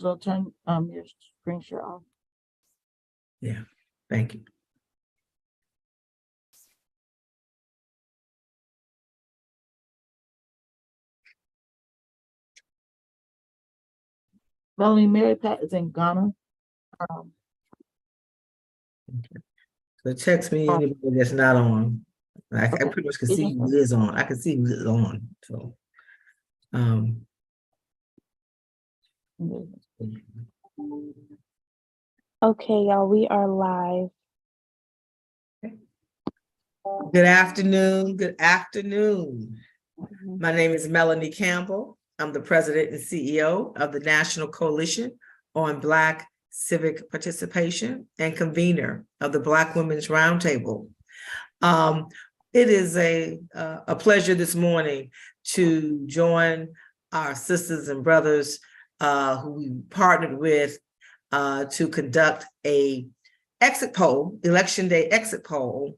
So turn your screen share off. Yeah, thank you. Melanie Mary Pat is in Ghana. So text me anybody that's not on. I pretty much can see who is on. I can see who is on. So Okay, y'all, we are live. good afternoon. Good afternoon. My name is Melanie Campbell. I'm the president and CEO of the National Coalition on Black Civic Participation and convener of the Black Women's Roundtable. It is a pleasure this morning to join our sisters and brothers who we partnered with to conduct a exit poll, election day exit poll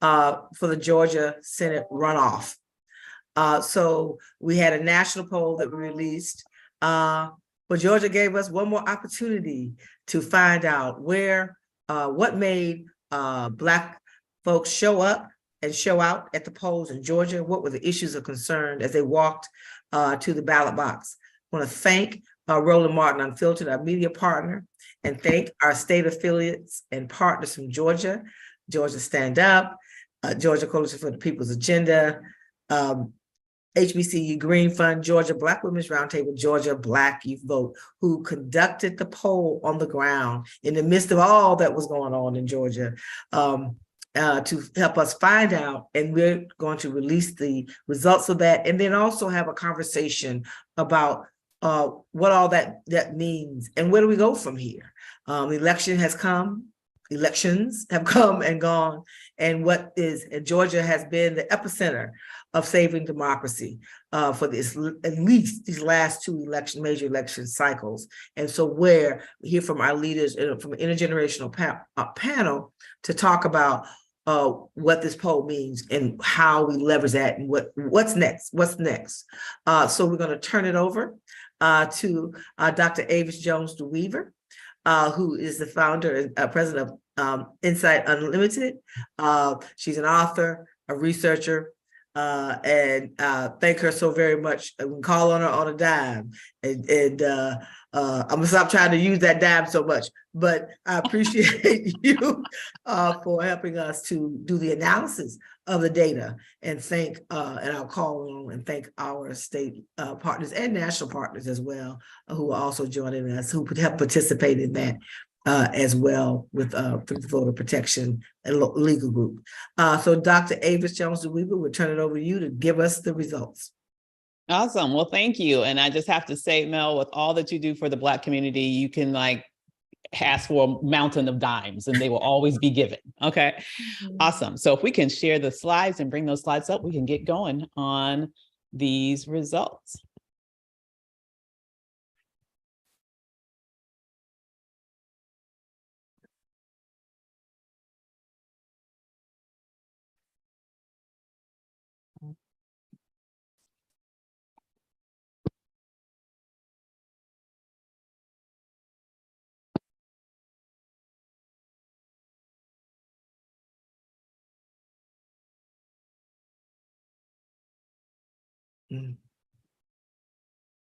for the Georgia Senate runoff. So we had a national poll that we released, but Georgia gave us one more opportunity to find out what made Black folks show up and show out at the polls in Georgia. What were the issues of concern as they walked to the ballot box? I want to thank Roland Martin Unfiltered, our media partner, and thank our state affiliates and partners from Georgia, Georgia Stand Up, Georgia Coalition for the People's Agenda, HBCU Green Fund, Georgia Black Women's Roundtable, Georgia Black Youth Vote, who conducted the poll on the ground in the midst of all that was going on in Georgia to help us find out. And we're going to release the results of that and then also have a conversation about what all that means and where do we go from here. Elections have come and gone, and Georgia has been the epicenter of saving democracy for at least these last two major election cycles. And so we hear from our leaders from an intergenerational panel to talk about what this poll means and how we leverage that and what's next. So we're going to turn it over to Dr. Avis Jones-DeWeaver, who is the founder and president of Insight Unlimited. She's an author, a researcher, and thank her so very much. We can call on her on a dime, and I'm gonna stop trying to use that dime so much, but I appreciate you for helping us to do the analysis of the data, and I'll call on and thank our state partners and national partners as well, who are also joining us, who could help participate in that as well with through the voter protection and legal group. So Dr. Avis Jones-DeWeaver, we'll turn it over to you to give us the results. Awesome. Well, thank you. And I just have to say, Mel, with all that you do for the Black community, you can ask for a mountain of dimes and they will always be given. Okay. Awesome. So if we can share the slides and bring those slides up, we can get going on these results.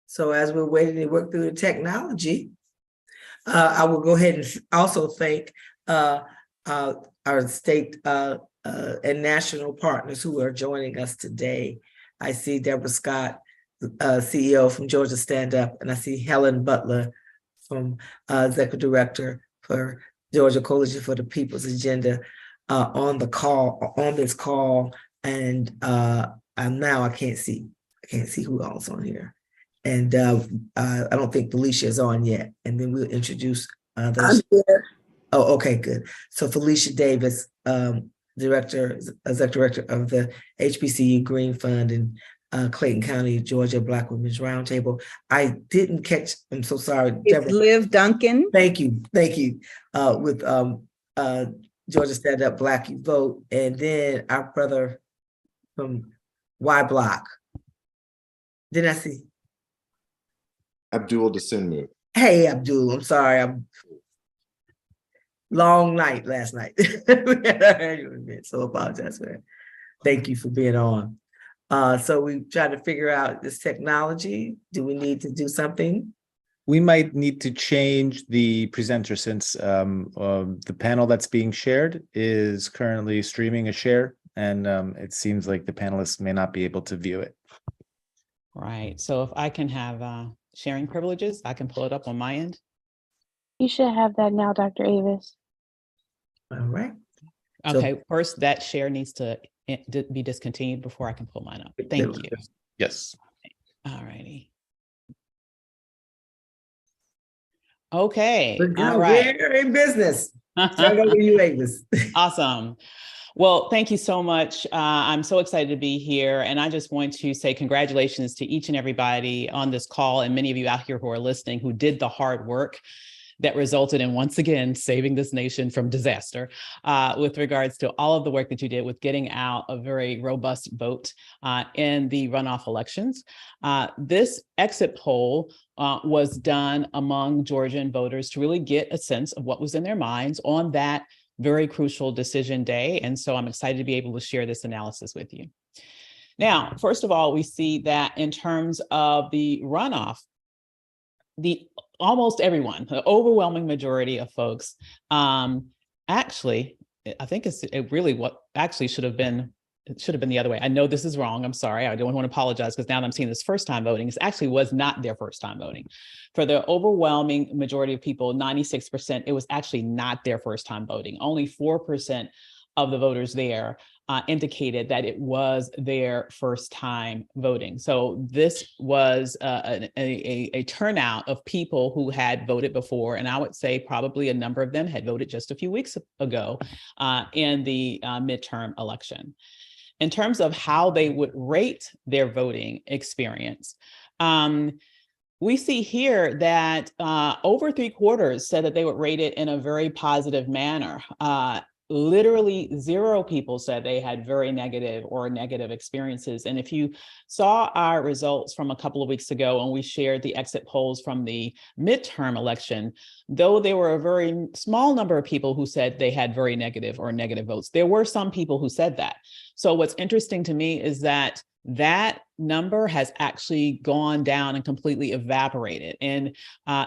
So as we're waiting to work through the technology, I will go ahead and also thank our state and national partners who are joining us today. I see Deborah Scott, CEO from Georgia Stand Up, and I see Helen Butler from Executive Director for Georgia Coalition for the People's Agenda on this call, and now I can't see who else on here. And I don't think Felicia is on yet. And then we'll introduce those. I'm here. Oh, okay, good. So Felicia Davis, Executive Director of the HBCU Green Fund in Clayton County, Georgia, Black Women's Roundtable. I didn't catch, I'm so sorry. It's Deborah. Liv Duncan. Thank you. With Georgia Stand Up, Black Youth Vote, and then our brother from Y Block. Didn't I see? Abdul Dasinmu. Hey, Abdul, I'm sorry. Long night last night. So apologize for that. Thank you for being on. So we try to figure out this technology. Do we need to do something? We might need to change the presenter since the panel that's being shared is currently streaming a share, and it seems like the panelists may not be able to view it. Right. So if I can have sharing privileges, I can pull it up on my end. You should have that now, Dr. Avis. All right. So- Okay, first that share needs to be discontinued before I can pull mine up. Thank you. Yes. All righty. Okay, We're good. all right. We're in business. Turn it over to you, Avis. Awesome. Well, thank you so much. I'm so excited to be here. And I just want to say congratulations to each and everybody on this call and many of you out here who are listening who did the hard work that resulted in, once again, saving this nation from disaster with regards to all of the work that you did with getting out a very robust vote in the runoff elections. This exit poll was done among Georgian voters to really get a sense of what was in their minds on that very crucial decision day. And so I'm excited to be able to share this analysis with you. Now, first of all, we see that in terms of the runoff, almost everyone, the overwhelming majority of folks, actually, I think it really what actually should have been the other way. I know this is wrong. I'm sorry. I don't want to apologize because now that I'm seeing this first time voting, it actually was not their first time voting. For the overwhelming majority of people, 96%, it was actually not their first time voting. Only 4% of the voters there indicated that it was their first time voting. So this was a turnout of people who had voted before, and I would say probably a number of them had voted just a few weeks ago in the midterm election. In terms of how they would rate their voting experience, we see here that over 3/4 said that they would rate it in a very positive manner. Literally 0 people said they had very negative or negative experiences. And if you saw our results from a couple of weeks ago and we shared the exit polls from the midterm election, though there were a very small number of people who said they had very negative or negative votes, there were some people who said that. So what's interesting to me is that that number has actually gone down and completely evaporated. And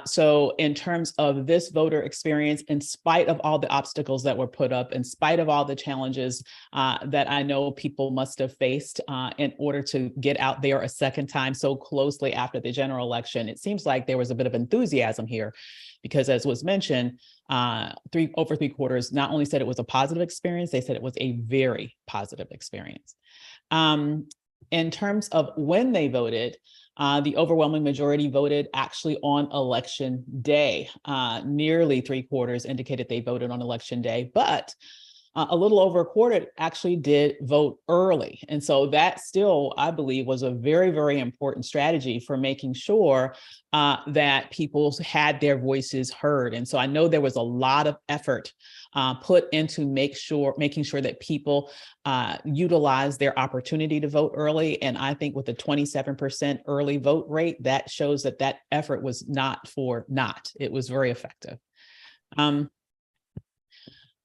so in terms of this voter experience, in spite of all the obstacles that were put up, in spite of all the challenges that I know people must have faced in order to get out there a second time so closely after the general election, it seems like there was a bit of enthusiasm here because, as was mentioned, over 3/4 not only said it was a positive experience, they said it was a very positive experience. In terms of when they voted, the overwhelming majority voted actually on election day. Nearly 3/4 indicated they voted on election day, but a little over 1/4 actually did vote early. And so that still, I believe, was a very, very important strategy for making sure that people had their voices heard. And so I know there was a lot of effort put into making sure that people utilize their opportunity to vote early. And I think with the 27% early vote rate, that shows that that effort was not for naught. It was very effective.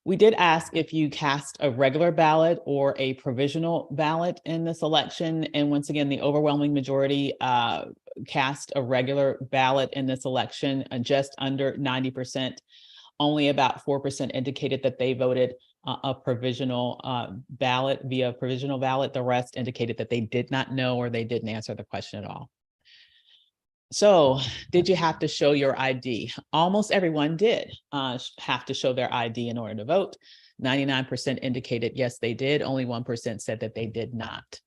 We did ask if you cast a regular ballot or a provisional ballot in this election. And once again, the overwhelming majority cast a regular ballot in this election, just under 90%. Only about 4% indicated that they voted a provisional ballot via provisional ballot. The rest indicated that they did not know or they didn't answer the question at all. So did you have to show your ID? Almost everyone did have to show their ID in order to vote. 99% indicated yes, they did. Only 1% said that they did not.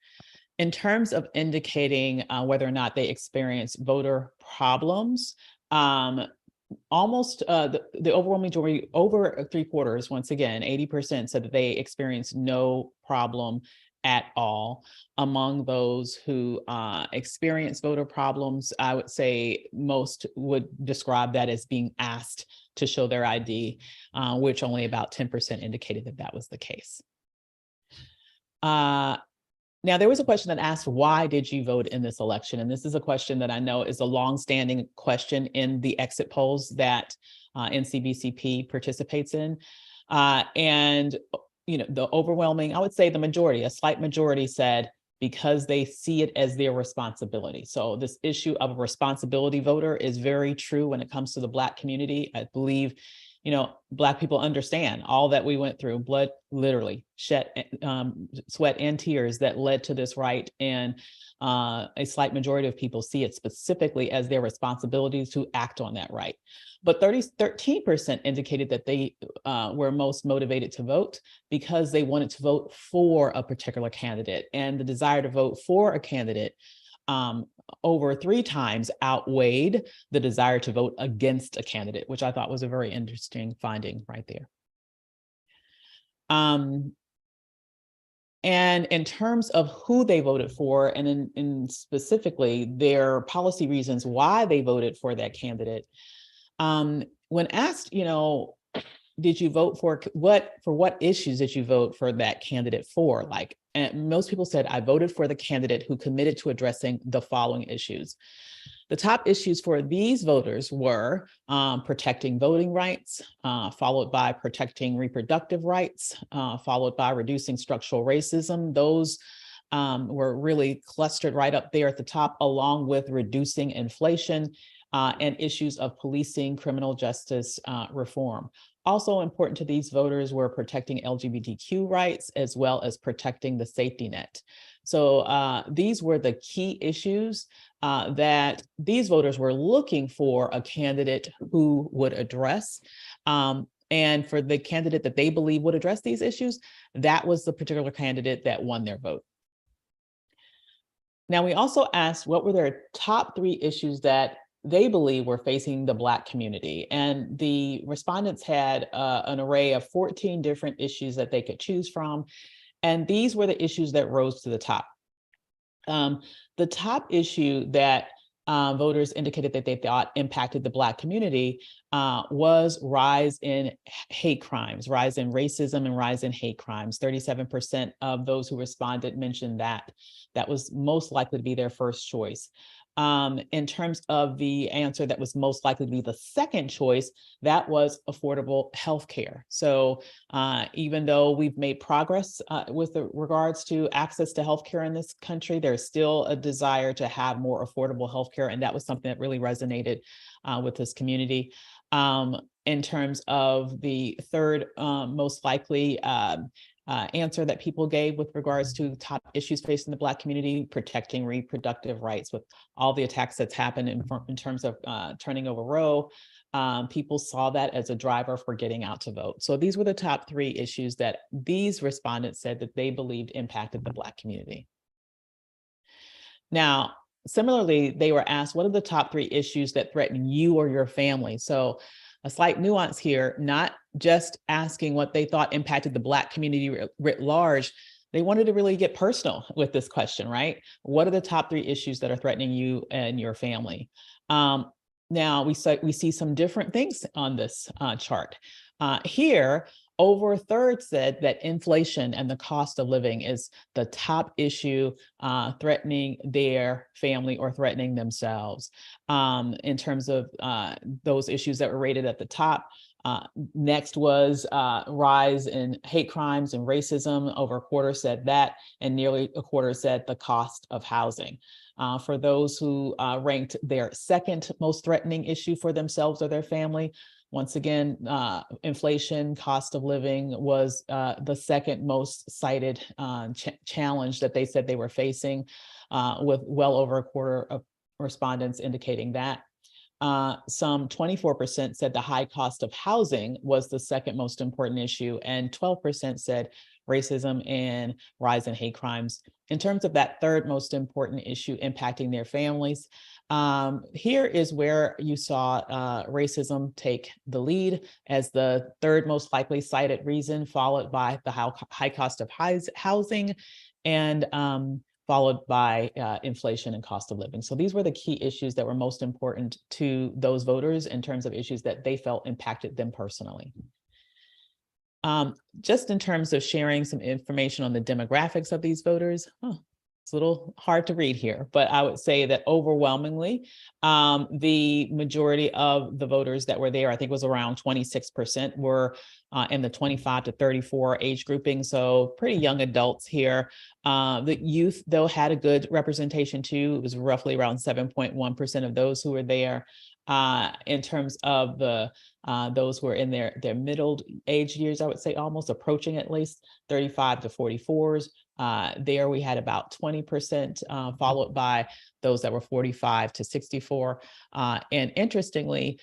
In terms of indicating whether or not they experienced voter problems, almost the overwhelming majority, over 3/4, once again, 80% said that they experienced no problem at all. Among those who experience voter problems, I would say most would describe that as being asked to show their ID, which only about 10% indicated that that was the case. Now, there was a question that asked, why did you vote in this election? And this is a question that I know is a longstanding question in the exit polls that NCBCP participates in. And, you know, the overwhelming, I would say the majority, a slight majority said, because they see it as their responsibility. So this issue of a responsibility voter is very true when it comes to the Black community. I believe, you know, Black people understand all that we went through, blood, literally, sweat and tears that led to this right. And a slight majority of people see it specifically as their responsibility to act on that right. But 13% indicated that they were most motivated to vote because they wanted to vote for a particular candidate, and the desire to vote for a candidate over 3 times outweighed the desire to vote against a candidate, which I thought was a very interesting finding right there. And in terms of who they voted for, and in specifically their policy reasons why they voted for that candidate, when asked, you know, did you vote for what issues did you vote for that candidate for? Like, and most people said, I voted for the candidate who committed to addressing the following issues. The top issues for these voters were protecting voting rights, followed by protecting reproductive rights, followed by reducing structural racism. Those were really clustered right up there at the top, along with reducing inflation and issues of policing, criminal justice reform. Also important to these voters were protecting LGBTQ rights, as well as protecting the safety net. So these were the key issues that these voters were looking for a candidate who would address. And for the candidate that they believe would address these issues, that was the particular candidate that won their vote. Now, we also asked what were their top 3 issues that they believe were facing the Black community. And the respondents had an array of 14 different issues that they could choose from. And these were the issues that rose to the top. The top issue that voters indicated that they thought impacted the Black community was rise in hate crimes, rise in racism, and rise in hate crimes. 37% of those who responded mentioned that that was most likely to be their first choice. In terms of the answer that was most likely to be the second choice, that was affordable healthcare. So even though we've made progress with regards to access to healthcare in this country, there's still a desire to have more affordable healthcare, and that was something that really resonated with this community. In terms of the third most likely answer that people gave with regards to top issues facing the Black community, protecting reproductive rights. With all the attacks that's happened in terms of turning over Roe, people saw that as a driver for getting out to vote. So these were the top 3 issues that these respondents said that they believed impacted the Black community. Now, similarly, they were asked, what are the top 3 issues that threaten you or your family? So a slight nuance here, not just asking what they thought impacted the Black community writ large. They wanted to really get personal with this question, right? What are the top 3 issues that are threatening you and your family? Now, we see some different things on this chart. Here, over a third said that inflation and the cost of living is the top issue threatening their family or threatening themselves. In terms of those issues that were rated at the top, next was rise in hate crimes and racism. Over a quarter said that, and nearly a quarter said the cost of housing. For those who ranked their second most threatening issue for themselves or their family, once again, inflation, cost of living was the second most cited challenge that they said they were facing, with well over a quarter of respondents indicating that. Some 24% said the high cost of housing was the second most important issue, and 12% said racism and rise in hate crimes. In terms of that third most important issue impacting their families, here is where you saw racism take the lead as the third most likely cited reason, followed by the high cost of housing, and followed by inflation and cost of living. So these were the key issues that were most important to those voters in terms of issues that they felt impacted them personally. Just in terms of sharing some information on the demographics of these voters, it's a little hard to read here, but I would say that overwhelmingly, the majority of the voters that were there, I think was around 26%, were in the 25 to 34 age grouping. So pretty young adults here. The youth, though, had a good representation too. It was roughly around 7.1% of those who were there. In terms of the those who are in their middle age years, I would say almost approaching at least 35 to 44s. There we had about 20%, followed by those that were 45 to 64. And interestingly,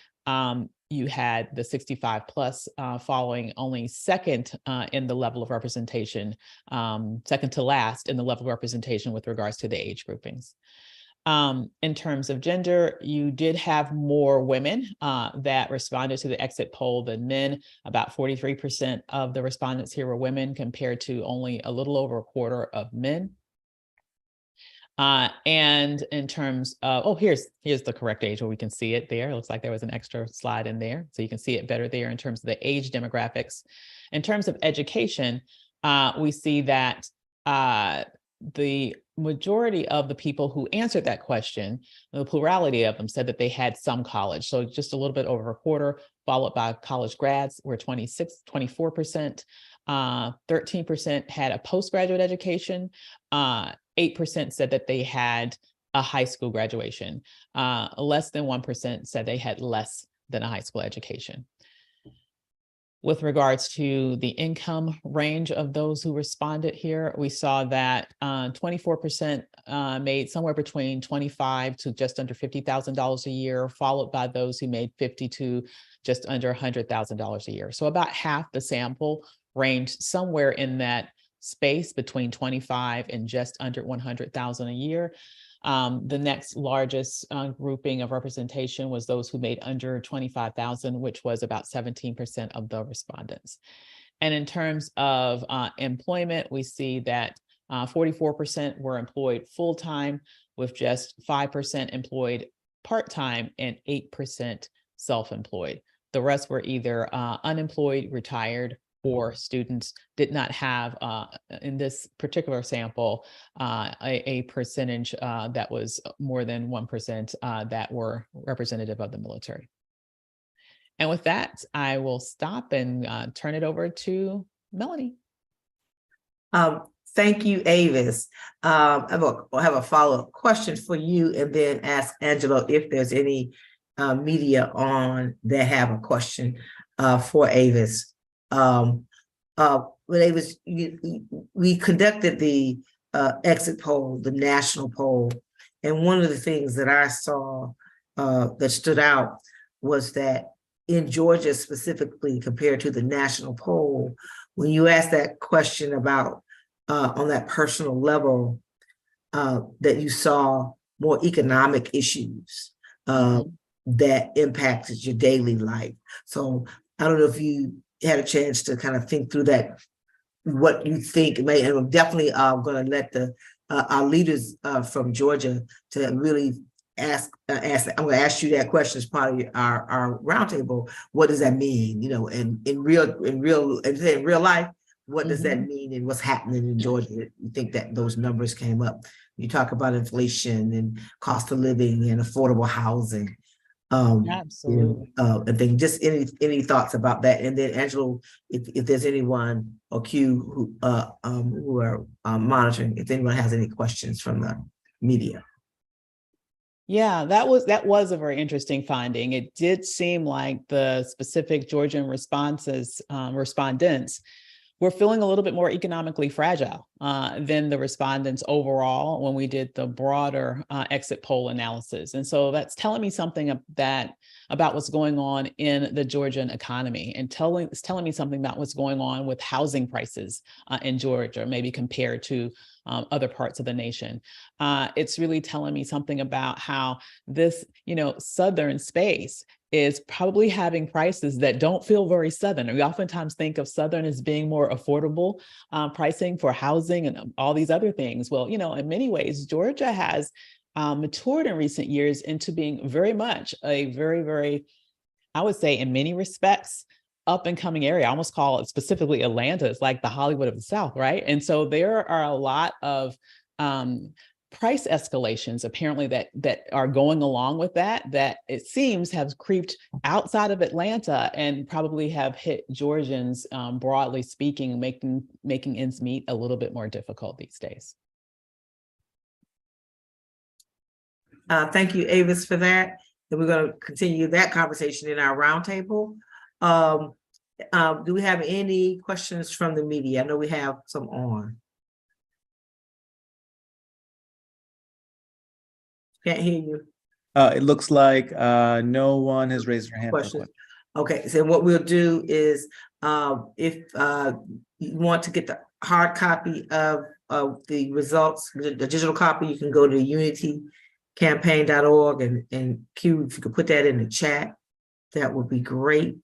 you had the 65 plus following only second in the level of representation, second to last in the level of representation with regards to the age groupings. In terms of gender, you did have more women that responded to the exit poll than men. About 43% of the respondents here were women compared to only a little over a quarter of men. And in terms of, oh, here's the correct age where we can see it there. It looks like there was an extra slide in there. So you can see it better there in terms of the age demographics. In terms of education, we see that the majority of the people who answered that question, the plurality of them said that they had some college. So just a little bit over a quarter, followed by college grads were 24%, 13% had a postgraduate education, 8% said that they had a high school graduation. Less than 1% said they had less than a high school education. With regards to the income range of those who responded here, we saw that 24% made somewhere between $25,000 to just under $50,000 a year, followed by those who made $50,000 to just under $100,000 a year. So about half the sample ranged somewhere in that space between 25 and just under 100,000 a year. The next largest grouping of representation was those who made under 25,000, which was about 17% of the respondents. And in terms of employment, we see that 44% were employed full-time, with just 5% employed part-time and 8% self-employed. The rest were either unemployed, retired, or students. Did not have, in this particular sample, a percentage that was more than 1% that were representative of the military. And with that, I will stop and turn it over to Melanie. Thank you, Avis. I have a follow-up question for you, and then ask Angelo if there's any media on that have a question for Avis. When Avis, we conducted the exit poll, the national poll, and one of the things that I saw that stood out was that in Georgia specifically, compared to the national poll, when you ask that question about on that personal level, that you saw more economic issues that impacted your daily life. So I don't know if you had a chance to kind of think through that, what you think may, and I'm definitely going to let our leaders from Georgia to really ask. I'm going to ask you that question as part of our roundtable. What does that mean? You know, and in real life, what does that mean, and what's happening in Georgia? You think that those numbers came up? You talk about inflation and cost of living and affordable housing. Absolutely. And then just any thoughts about that, and then Angelo, if there's anyone or Q who are monitoring, if anyone has any questions from the media. Yeah, that was a very interesting finding. It did seem like the specific Georgian respondents were feeling a little bit more economically fragile than the respondents overall when we did the broader exit poll analysis. And so that's telling me something about what's going on in the Georgian economy, and it's telling me something about what's going on with housing prices in Georgia, maybe compared to other parts of the nation. It's really telling me something about how this, southern space is probably having prices that don't feel very Southern. We oftentimes think of Southern as being more affordable pricing for housing and all these other things. Well, in many ways, Georgia has matured in recent years into being very much a very, very, I would say in many respects, up and coming area. I almost call it specifically Atlanta. It's like the Hollywood of the South, right? And so there are a lot of price escalations apparently that are going along with that it seems have creeped outside of Atlanta and probably have hit Georgians, broadly speaking, making ends meet a little bit more difficult these days. Thank you, Avis, for that. And we're going to continue that conversation in our roundtable. Do we have any questions from the media? I know we have some on. Can't hear you. It looks like no one has raised their hand for a Questions? question. Okay, so what we'll do is if you want to get the hard copy of the results, the digital copy, you can go to unitycampaign.org and Q, if you could put that in the chat, that would be great.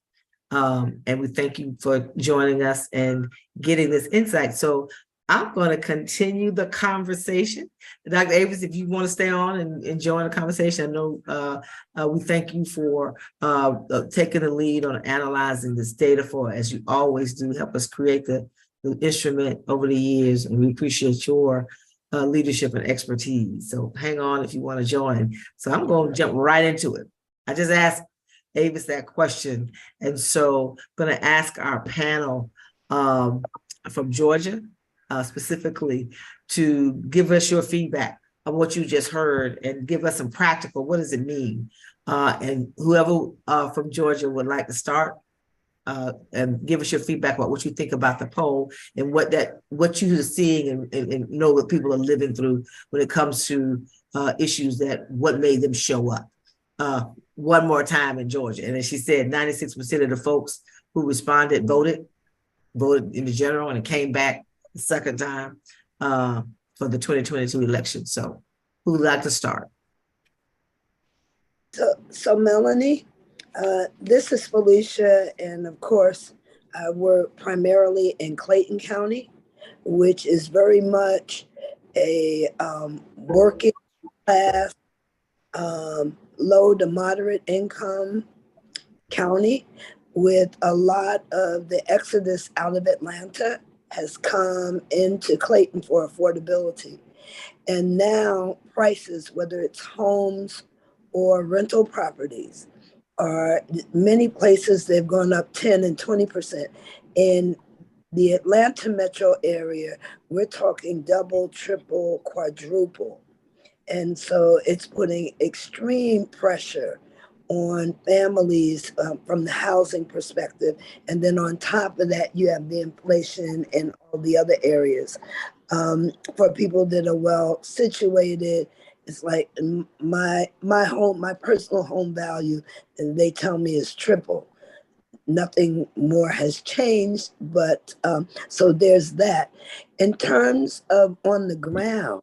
And we thank you for joining us and getting this insight. So I'm going to continue the conversation. Dr. Avis, if you want to stay on and join the conversation, I know we thank you for taking the lead on analyzing this data for, as you always do, help us create the instrument over the years. And we appreciate your leadership and expertise. So hang on if you want to join. So I'm going to jump right into it. I just asked Avis that question. And so I'm going to ask our panel from Georgia, specifically, to give us your feedback on what you just heard and give us some practical, what does it mean? And whoever from Georgia would like to start and give us your feedback about what you think about the poll and what you're seeing and know what people are living through when it comes to issues that what made them show up. One more time in Georgia. And as she said, 96% of the folks who responded voted in the general, and it came back the second time for the 2022 election. So who would like to start? So Melanie, this is Felicia, and of course, we're primarily in Clayton County, which is very much a working class, low to moderate income county, with a lot of the exodus out of Atlanta has come into Clayton for affordability. And now prices, whether it's homes or rental properties, are many places they've gone up 10 and 20%. In the Atlanta metro area, we're talking double, triple, quadruple. And so it's putting extreme pressure on families from the housing perspective. And then on top of that, you have the inflation in all the other areas. For people that are well situated, it's like my home, my personal home value, and they tell me is triple. Nothing more has changed, but so there's that. In terms of on the ground,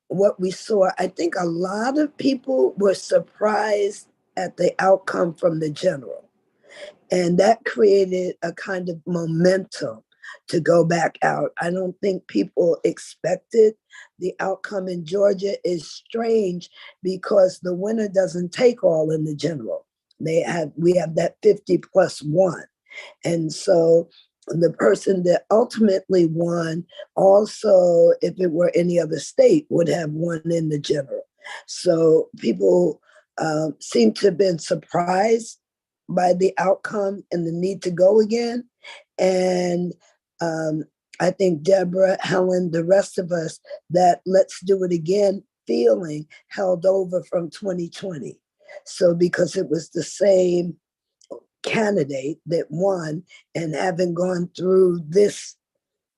what we saw, I think a lot of people were surprised at the outcome from the general. And that created a kind of momentum to go back out. I don't think people expected the outcome in Georgia. Is strange because the winner doesn't take all in the general. We have that 50+1. And so the person that ultimately won also, if it were any other state, would have won in the general. So people seem to have been surprised by the outcome and the need to go again. And I think Deborah, Helen, the rest of us, that let's do it again feeling held over from 2020. So because it was the same candidate that won, and having gone through this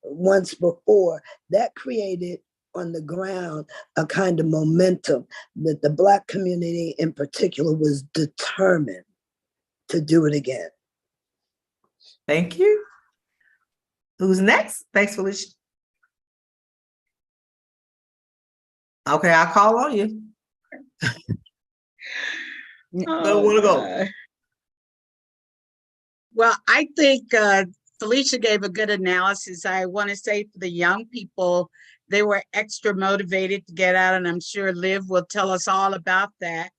once before, that created on the ground a kind of momentum that the Black community in particular was determined to do it again. Thank you. Who's next? Thanks, Felicia. Okay, I'll call on you. Don't want to go. Well, I think Felicia gave a good analysis. I want to say for the young people, they were extra motivated to get out, and I'm sure Liv will tell us all about that.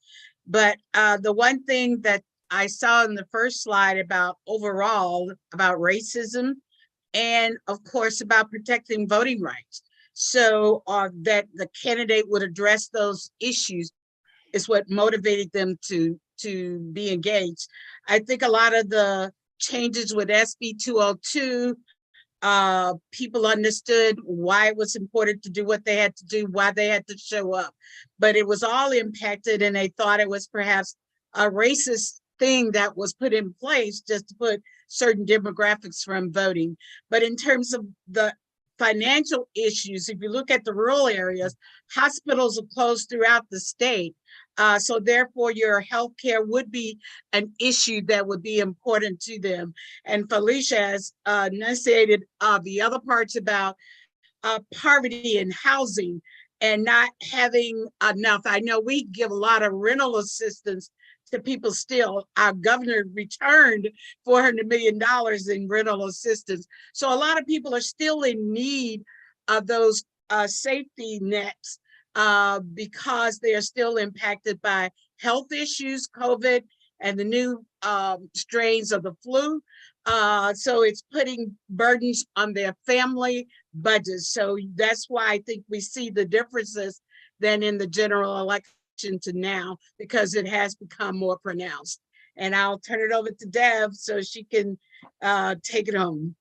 But the one thing that I saw in the first slide about overall, about racism, and of course, about protecting voting rights. So that the candidate would address those issues is what motivated them to be engaged. I think a lot of the changes with SB 202, people understood why it was important to do what they had to do, why they had to show up, but it was all impacted, and they thought it was perhaps a racist thing that was put in place just to put certain demographics from voting. But in terms of the financial issues, if you look at the rural areas, hospitals are closed throughout the state. So therefore, your health care would be an issue that would be important to them. And Felicia has enunciated the other parts about poverty and housing and not having enough. I know we give a lot of rental assistance to people still. Our governor returned $400 million in rental assistance. So a lot of people are still in need of those safety nets because they are still impacted by health issues, COVID, and the new strains of the flu. So it's putting burdens on their family budgets. So that's why I think we see the differences than in the general election to now, because it has become more pronounced. And I'll turn it over to Deb so she can take it home.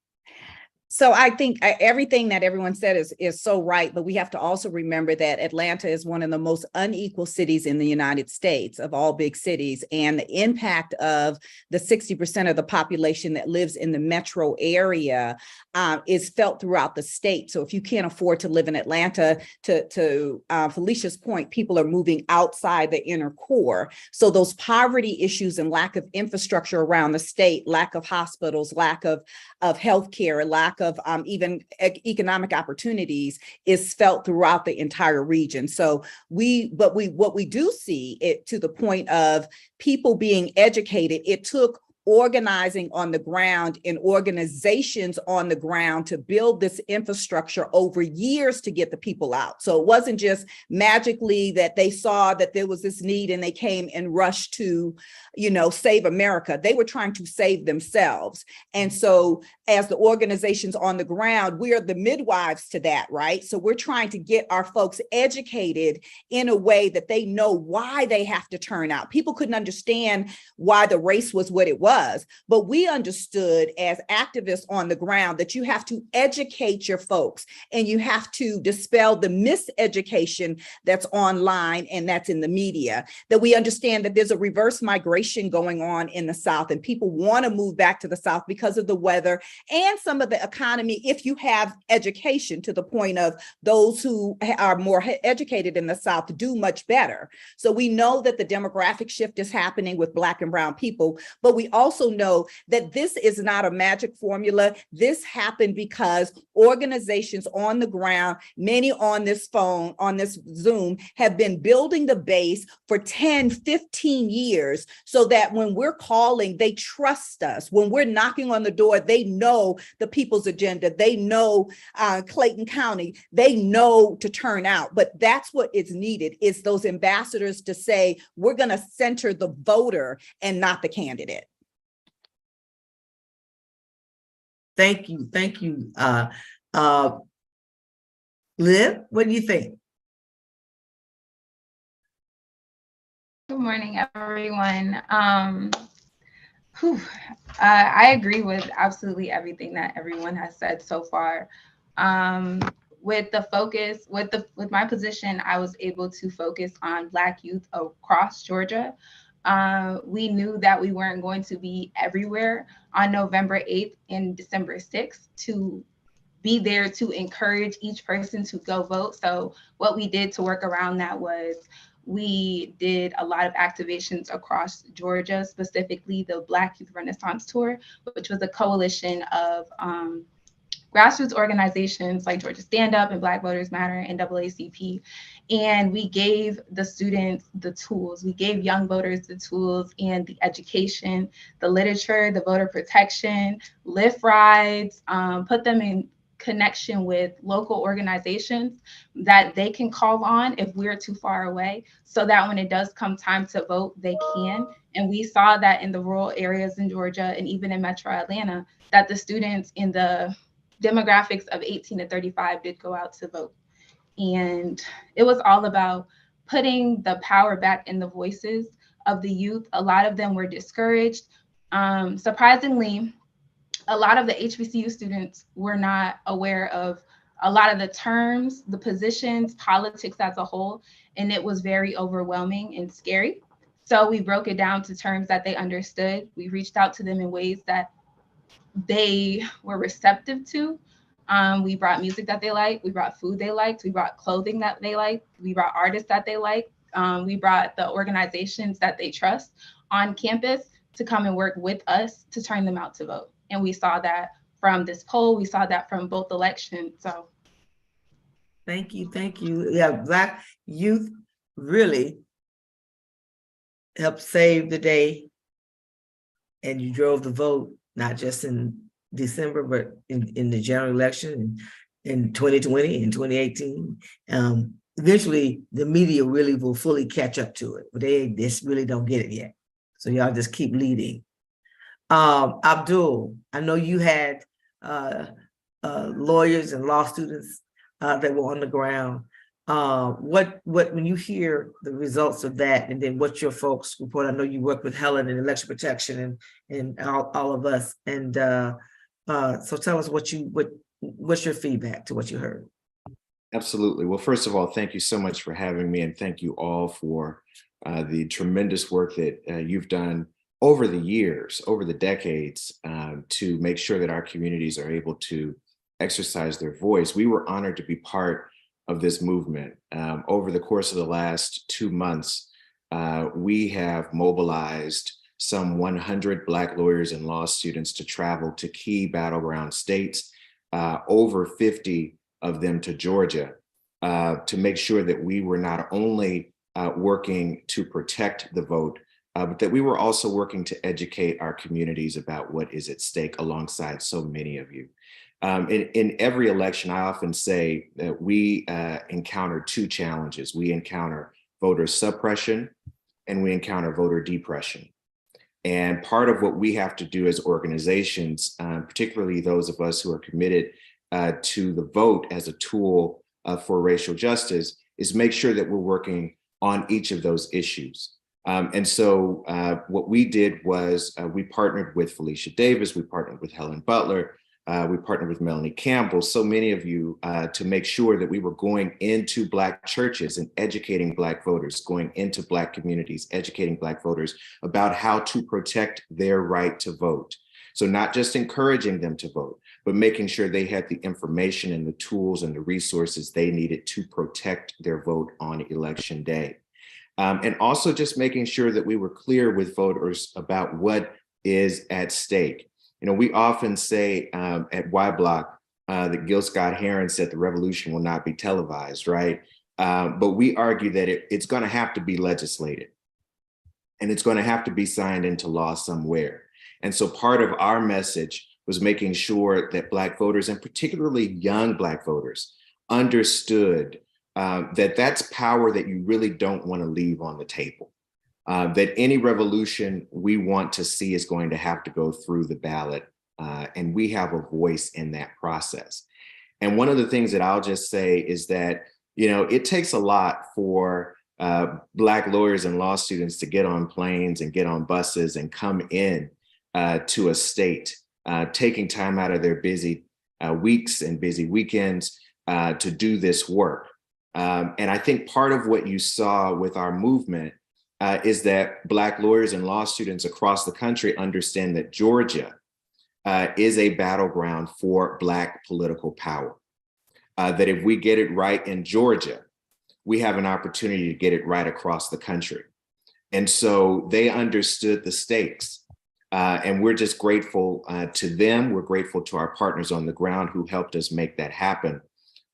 So I think everything that everyone said is so right, but we have to also remember that Atlanta is one of the most unequal cities in the United States of all big cities, and the impact of the 60% of the population that lives in the metro area is felt throughout the state. So if you can't afford to live in Atlanta, to Felicia's point, people are moving outside the inner core. So those poverty issues and lack of infrastructure around the state, lack of hospitals, lack of healthcare, lack of even economic opportunities is felt throughout the entire region. So what we do see, it to the point of people being educated, it took organizing on the ground and organizations on the ground to build this infrastructure over years to get the people out. So it wasn't just magically that they saw that there was this need and they came and rushed to, save America. They were trying to save themselves. And so as the organizations on the ground, we are the midwives to that, right? So we're trying to get our folks educated in a way that they know why they have to turn out. People couldn't understand why the race was what it was, but we understood as activists on the ground that you have to educate your folks and you have to dispel the miseducation that's online and that's in the media, that we understand that there's a reverse migration going on in the South and people want to move back to the South because of the weather and some of the economy if you have education, to the point of those who are more educated in the South do much better. So we know that the demographic shift is happening with Black and brown people, but we also know that this is not a magic formula. This happened because organizations on the ground, many on this phone, on this Zoom, have been building the base for 10, 15 years so that when we're calling, they trust us. When we're knocking on the door, they know the people's agenda. They know Clayton County. They know to turn out. But that's what is needed, is those ambassadors to say, we're going to center the voter and not the candidate. Thank you. Thank you. Liv, what do you think? Good morning, everyone. I agree with absolutely everything that everyone has said so far. With the focus, with my position, I was able to focus on Black youth across Georgia. We knew that we weren't going to be everywhere on November 8th and December 6th to be there to encourage each person to go vote. So what we did to work around that was we did a lot of activations across Georgia, specifically the Black Youth Renaissance Tour, which was a coalition of grassroots organizations like Georgia Stand Up and Black Voters Matter, NCBCP. And we gave the students the tools. We gave young voters the tools and the education, the literature, the voter protection, Lyft rides, put them in connection with local organizations that they can call on if we're too far away, so that when it does come time to vote, they can. And we saw that in the rural areas in Georgia and even in Metro Atlanta, that the students in the demographics of 18 to 35 did go out to vote. And it was all about putting the power back in the voices of the youth. A lot of them were discouraged. Surprisingly, a lot of the HBCU students were not aware of a lot of the terms, the positions, politics as a whole, and it was very overwhelming and scary. So we broke it down to terms that they understood. We reached out to them in ways that they were receptive to. We brought music that they liked. We brought food they liked. We brought clothing that they liked. We brought artists that they liked. We brought the organizations that they trust on campus to come and work with us to turn them out to vote. And we saw that from this poll. We saw that from both elections. So Thank you. Thank you. Yeah, Black youth really helped save the day. And you drove the vote, not just in December, but in the general election in 2020 and 2018. Eventually, the media really will fully catch up to it, but they just really don't get it yet. So y'all just keep leading. Abdul, I know you had lawyers and law students that were on the ground. What when you hear the results of that, and then what your folks report? I know you work with Helen in election protection and all of us, and so tell us what's your feedback to what you heard. Absolutely. Well, first of all, thank you so much for having me, and thank you all for the tremendous work that you've done over the years, over the decades, to make sure that our communities are able to exercise their voice. We were honored to be part of this movement. Over the course of the last 2 months, we have mobilized some 100 Black lawyers and law students to travel to key battleground states, over 50 of them to Georgia, to make sure that we were not only working to protect the vote, but that we were also working to educate our communities about what is at stake alongside so many of you. In every election, I often say that we encounter two challenges. We encounter voter suppression and we encounter voter depression. And part of what we have to do as organizations, particularly those of us who are committed to the vote as a tool for racial justice, is make sure that we're working on each of those issues. And so what we did was we partnered with Felicia Davis, we partnered with Helen Butler, we partnered with Melanie Campbell, so many of you, to make sure that we were going into Black churches and educating Black voters, going into Black communities, educating Black voters about how to protect their right to vote. So not just encouraging them to vote, but making sure they had the information and the tools and the resources they needed to protect their vote on election day. And also just making sure that we were clear with voters about what is at stake. You know, we often say at Y Block that Gil Scott-Heron said the revolution will not be televised, right? But we argue that it's going to have to be legislated, and it's going to have to be signed into law somewhere. And so part of our message was making sure that Black voters, and particularly young Black voters, understood that that's power that you really don't want to leave on the table. That any revolution we want to see is going to have to go through the ballot, and we have a voice in that process. And one of the things that I'll just say is that, you know, it takes a lot for Black lawyers and law students to get on planes and get on buses and come in to a state, taking time out of their busy weeks and busy weekends to do this work. And I think part of what you saw with our movement is that Black lawyers and law students across the country understand that Georgia is a battleground for Black political power. That if we get it right in Georgia, we have an opportunity to get it right across the country. And so they understood the stakes. And we're just grateful to them. We're grateful to our partners on the ground who helped us make that happen.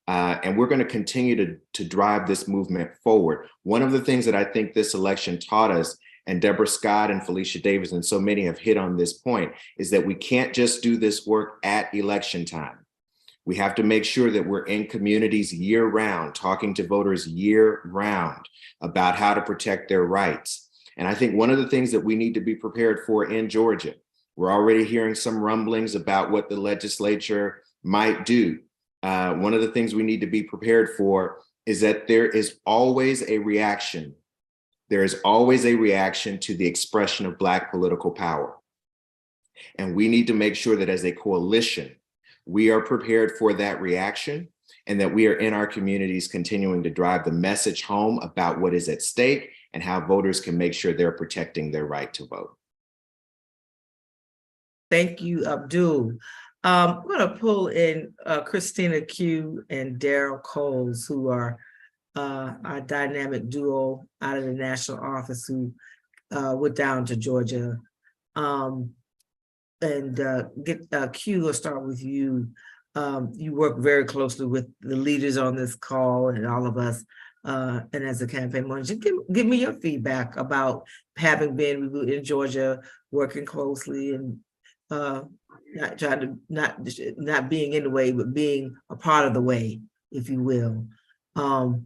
And we're going to continue to drive this movement forward. One of the things that I think this election taught us, and Deborah Scott and Felicia Davis and so many have hit on this point, is that we can't just do this work at election time. We have to make sure that we're in communities year round, talking to voters year round about how to protect their rights. And I think one of the things that we need to be prepared for in Georgia, we're already hearing some rumblings about what the legislature might do. One of the things we need to be prepared for is that there is always a reaction. There is always a reaction to the expression of Black political power. And we need to make sure that as a coalition, we are prepared for that reaction and that we are in our communities continuing to drive the message home about what is at stake and how voters can make sure they're protecting their right to vote. Thank you, Abdul. I'm going to pull in Christina Q and Daryl Coles, who are our dynamic duo out of the national office who went down to Georgia. Q, let's start with you. You work very closely with the leaders on this call and all of us, and as a campaign manager, give me your feedback about having been in Georgia, working closely, and not trying to not being in the way, but being a part of the way, if you will. How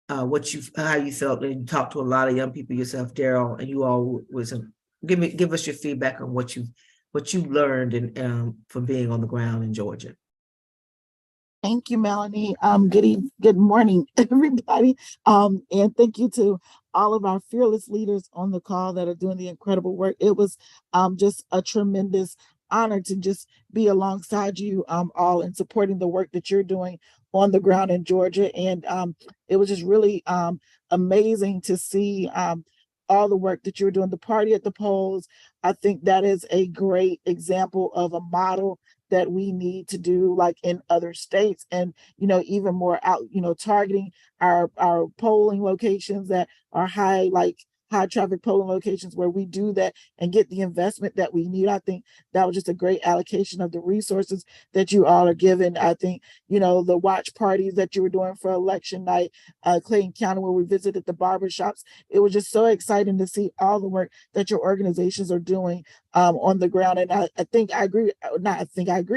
you felt, and you talked to a lot of young people yourself, Daryl, and you all was give us your feedback on what you learned and from being on the ground in Georgia. Thank you, Melanie. Good morning, everybody. And thank you to all of our fearless leaders on the call that are doing the incredible work. It was just a tremendous honor to just be alongside you all and supporting the work that you're doing on the ground in Georgia. And it was just really amazing to see all the work that you're doing. The party at the polls, I think that is a great example of a model that we need to do like in other states, and even more out, targeting our polling locations that are high traffic polling locations where we do that and get the investment that we need. I think that was just a great allocation of the resources that you all are given. I think, the watch parties that you were doing for election night, Clayton County, where we visited the barbershops, it was just so exciting to see all the work that your organizations are doing on the ground. And I agree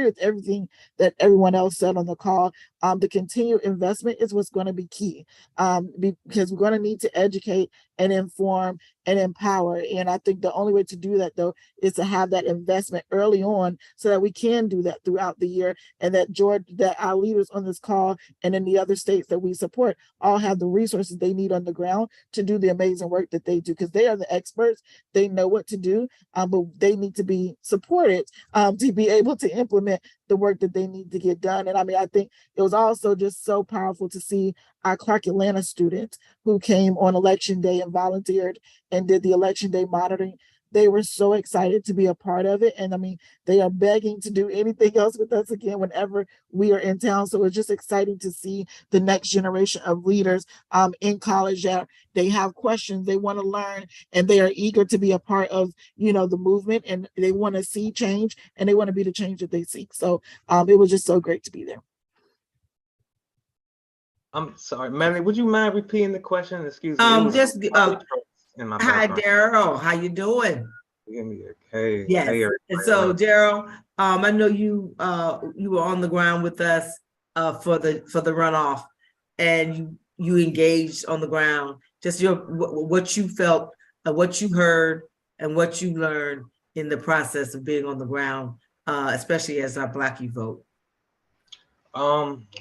with everything that everyone else said on the call. The continued investment is what's going to be key, because we're going to need to educate and inform and empower. And I think the only way to do that, though, is to have that investment early on so that we can do that throughout the year, and that our leaders on this call and in the other states that we support all have the resources they need on the ground to do the amazing work that they do, because they are the experts. They know what to do, but they need to be supported to be able to implement the work that they need to get done. And I think it was also just so powerful to see our Clark Atlanta students who came on election day and volunteered and did the election day monitoring. They were so excited to be a part of it. And they are begging to do anything else with us again whenever we are in town. So it's just exciting to see the next generation of leaders in college that they have questions, they want to learn, and they are eager to be a part of, the movement, and they want to see change, and they want to be the change that they seek. So it was just so great to be there. I'm sorry, Melanie, would you mind repeating the question? Excuse me. Hi, Daryl. How you doing? Give me hey. Yes. Hey, and so, Daryl, I know you were on the ground with us for the runoff, and you engaged on the ground. Just what you felt, what you heard, and what you learned in the process of being on the ground, especially as our Black Youth Vote.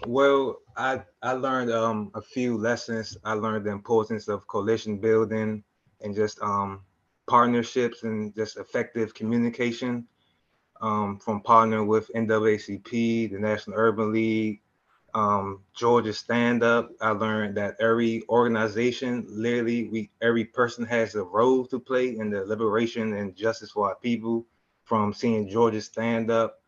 Well, I learned a few lessons. I learned the importance of coalition building and just partnerships and just effective communication from partnering with NCBCP, the National Urban League, Georgia Stand Up. I learned that every organization, literally, every person has a role to play in the liberation and justice for our people. From seeing Georgia Stand Up,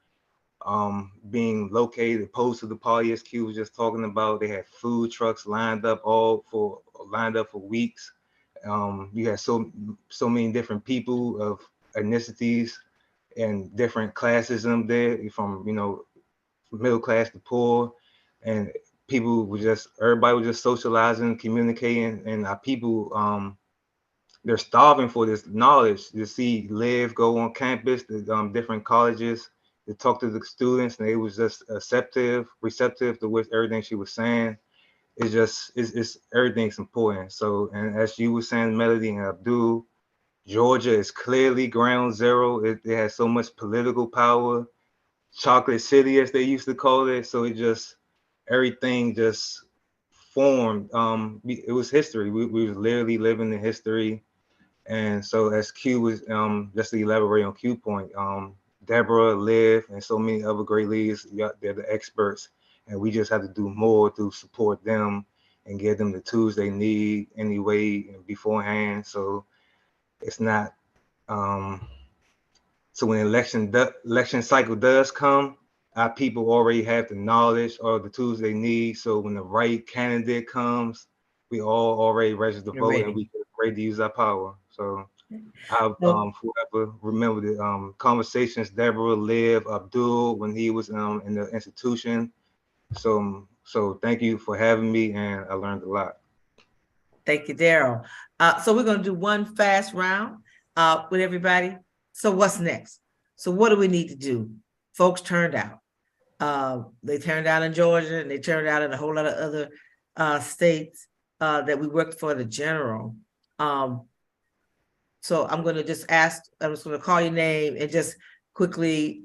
being located opposed to the party, as Q was just talking about. They had food trucks lined up for weeks. You had so many different people of ethnicities and different classism there, from middle class to poor, and everybody was just socializing, communicating, and our people, they're starving for this knowledge to see Liv go on campus to different colleges to talk to the students, and they was just receptive to what everything she was saying. It's everything's important. So, and as you were saying, Melody and Abdul, Georgia is clearly ground zero. It has so much political power, chocolate city as they used to call it. So everything just formed. It was history. We was literally living in history. And so as Q was, just to elaborate on Q point, Deborah, Liv, and so many other great leaders, they're the experts. And we just have to do more to support them and give them the tools they need anyway and beforehand. So it's not, so when election cycle does come, our people already have the knowledge or the tools they need. So when the right candidate comes, we all already registered to vote and we can ready to use our power. So I'll forever remember the conversations Deborah, Liv, Abdul when he was in the institution. So thank you for having me, and I learned a lot. Thank you, Daryl. So we're going to do one fast round with everybody. So what's next? So what do we need to do? Folks turned out. They turned out in Georgia, and they turned out in a whole lot of other states that we worked for the general. So I'm going to just ask, I'm just going to call your name and just quickly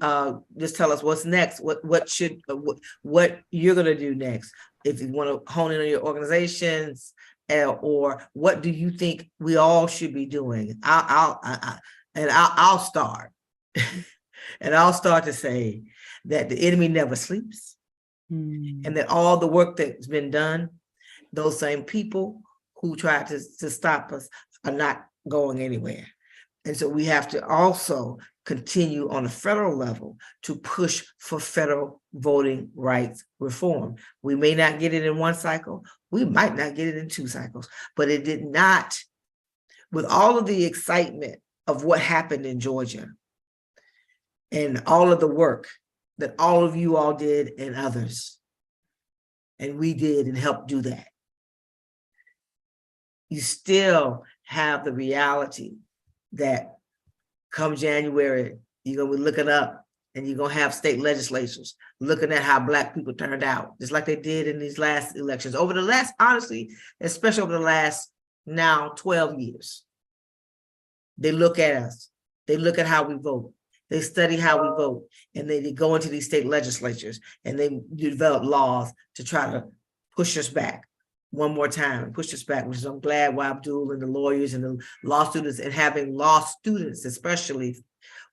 just tell us what's next, what you're going to do next. If you want to hone in on your organizations, or what do you think we all should be doing? I'll start. And I'll start to say that the enemy never sleeps, and that all the work that's been done, those same people who tried to stop us are not going anywhere. And so we have to also continue on a federal level to push for federal voting rights reform. We may not get it in one cycle, we might not get it in 2 cycles, but it did not, with all of the excitement of what happened in Georgia and all of the work that all of you all did and others, and we did and helped do that, you still have the reality that come January, you're gonna be looking up and you're gonna have state legislatures looking at how Black people turned out, just like they did in these last elections. Over the last, honestly, especially over the last now 12 years, they look at us, they look at how we vote, they study how we vote, and they go into these state legislatures and they develop laws to try to push us back one more time and push us back, which is I'm glad why Abdul and the lawyers and the law students, and having law students especially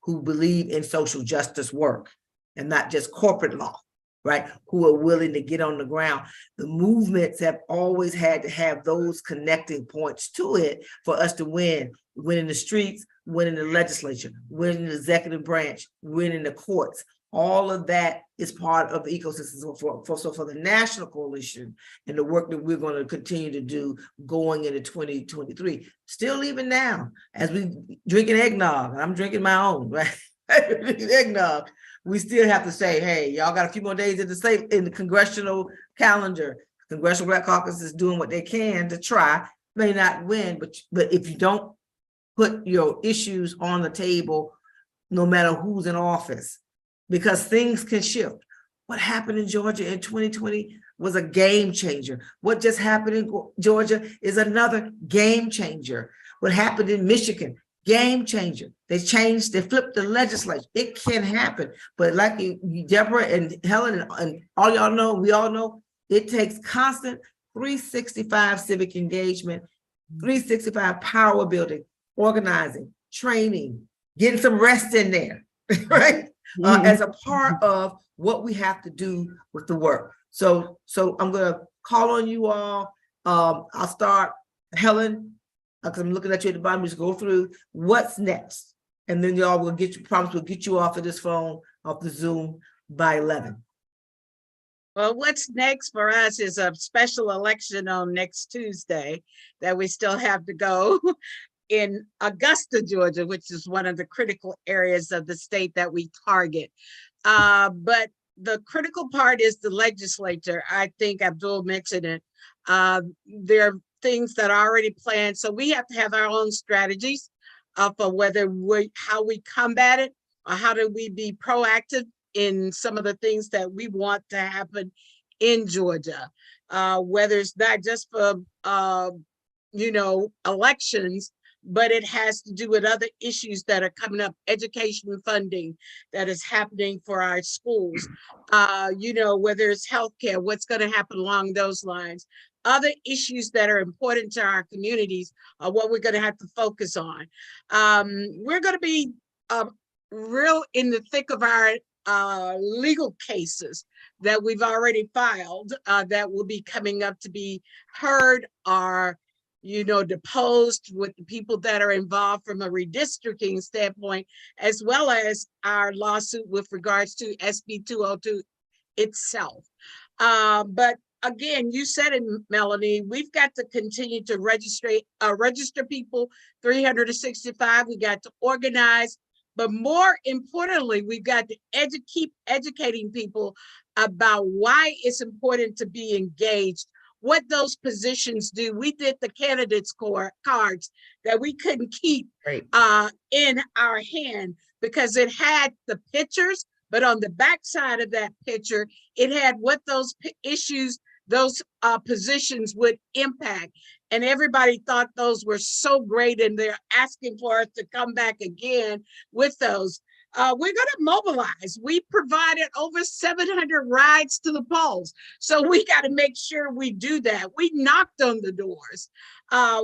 who believe in social justice work and not just corporate law, right? Who are willing to get on the ground. The movements have always had to have those connecting points to it for us to win in the streets, win in the legislature, win in the executive branch, win in the courts. All of that is part of the ecosystem. So for the national coalition and the work that we're going to continue to do going into 2023, still even now, as we drinking eggnog, and I'm drinking my own, right? Eggnog, we still have to say, hey, y'all got a few more days in the congressional calendar. Congressional Black Caucus is doing what they can to try, may not win, but if you don't put your issues on the table, no matter who's in office, because things can shift. What happened in Georgia in 2020 was a game changer. What just happened in Georgia is another game changer. What happened in Michigan, game changer. They flipped the legislature. It can happen. But like Deborah and Helen and all y'all know, we all know, it takes constant 365 civic engagement, 365 power building, organizing, training, getting some rest in there, right? As a part of what we have to do with the work. So I'm gonna call on you all. I'll start, Helen, because I'm looking at you at the bottom, just go through what's next. And then y'all will promise we'll get you off of this phone, off the Zoom by 11. Well, what's next for us is a special election on next Tuesday that we still have to go in Augusta, Georgia, which is one of the critical areas of the state that we target. But the critical part is the legislature. I think Abdul mentioned it. There are things that are already planned. So we have to have our own strategies for how we combat it, or how do we be proactive in some of the things that we want to happen in Georgia, whether it's not just for, elections, but it has to do with other issues that are coming up, education funding that is happening for our schools, whether it's healthcare, what's going to happen along those lines, other issues that are important to our communities are what we're going to have to focus on. We're going to be real in the thick of our legal cases that we've already filed that will be coming up to be heard or, deposed with the people that are involved from a redistricting standpoint, as well as our lawsuit with regards to SB 202 itself. But again, you said it, Melanie, we've got to continue to register people 365. We got to organize, but more importantly, we've got to keep educating people about why it's important to be engaged, what those positions do. We did the candidates cards that we couldn't keep in our hand because it had the pictures, but on the backside of that picture, it had what those issues, those positions would impact. And everybody thought those were so great, and they're asking for us to come back again with those. We're going to mobilize. We provided over 700 rides to the polls. So we got to make sure we do that. We knocked on the doors.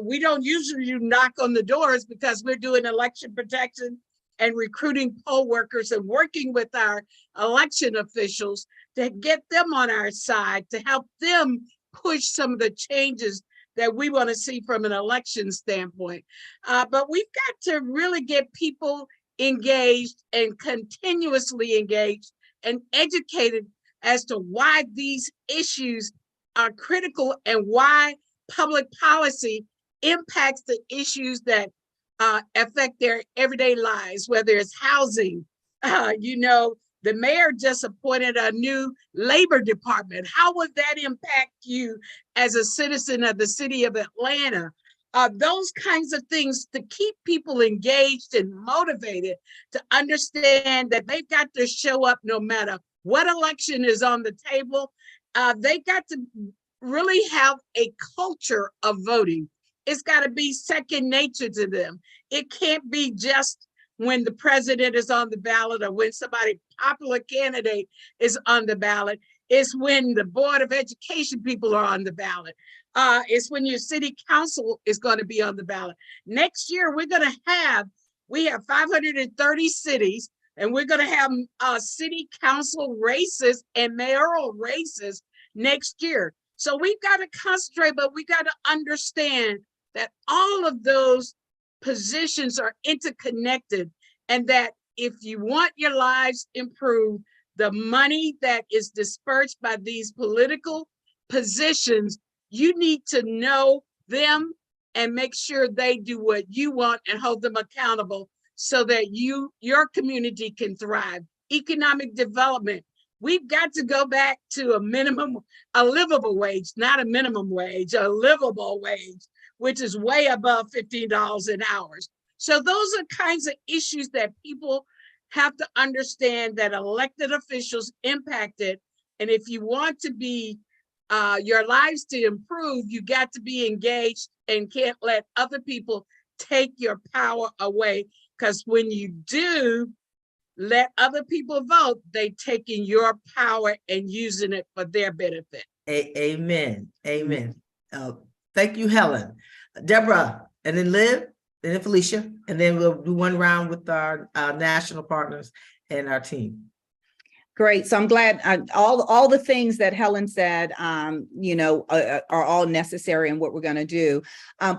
We don't usually knock on the doors because we're doing election protection and recruiting poll workers and working with our election officials to get them on our side, to help them push some of the changes that we want to see from an election standpoint. But we've got to really get people engaged and continuously engaged and educated as to why these issues are critical and why public policy impacts the issues that affect their everyday lives, whether it's housing. The mayor just appointed a new labor department. How would that impact you as a citizen of the city of Atlanta? Those kinds of things to keep people engaged and motivated to understand that they've got to show up no matter what election is on the table. They got to really have a culture of voting. It's got to be second nature to them. It can't be just when the president is on the ballot or when somebody popular candidate is on the ballot. It's when the Board of Education people are on the ballot. It's when your city council is going to be on the ballot. Next year, we have 530 cities, and we're going to have city council races and mayoral races next year. So we've got to concentrate, but we got to understand that all of those positions are interconnected, and that if you want your lives improved, the money that is dispersed by these political positions, you need to know them and make sure they do what you want and hold them accountable so that your community can thrive. Economic development. We've got to go back to a livable wage, not a minimum wage, a livable wage, which is way above $15 an hour. So those are kinds of issues that people have to understand that elected officials impacted. And if you want to be your lives to improve, you got to be engaged and can't let other people take your power away. Because when you do let other people vote, they taking your power and using it for their benefit. Amen. Amen. Thank you, Helen. Deborah, and then Liv, and then Felicia, and then we'll do one round with our national partners and our team. Great. So I'm glad all the things that Helen said, are all necessary in what we're going to do.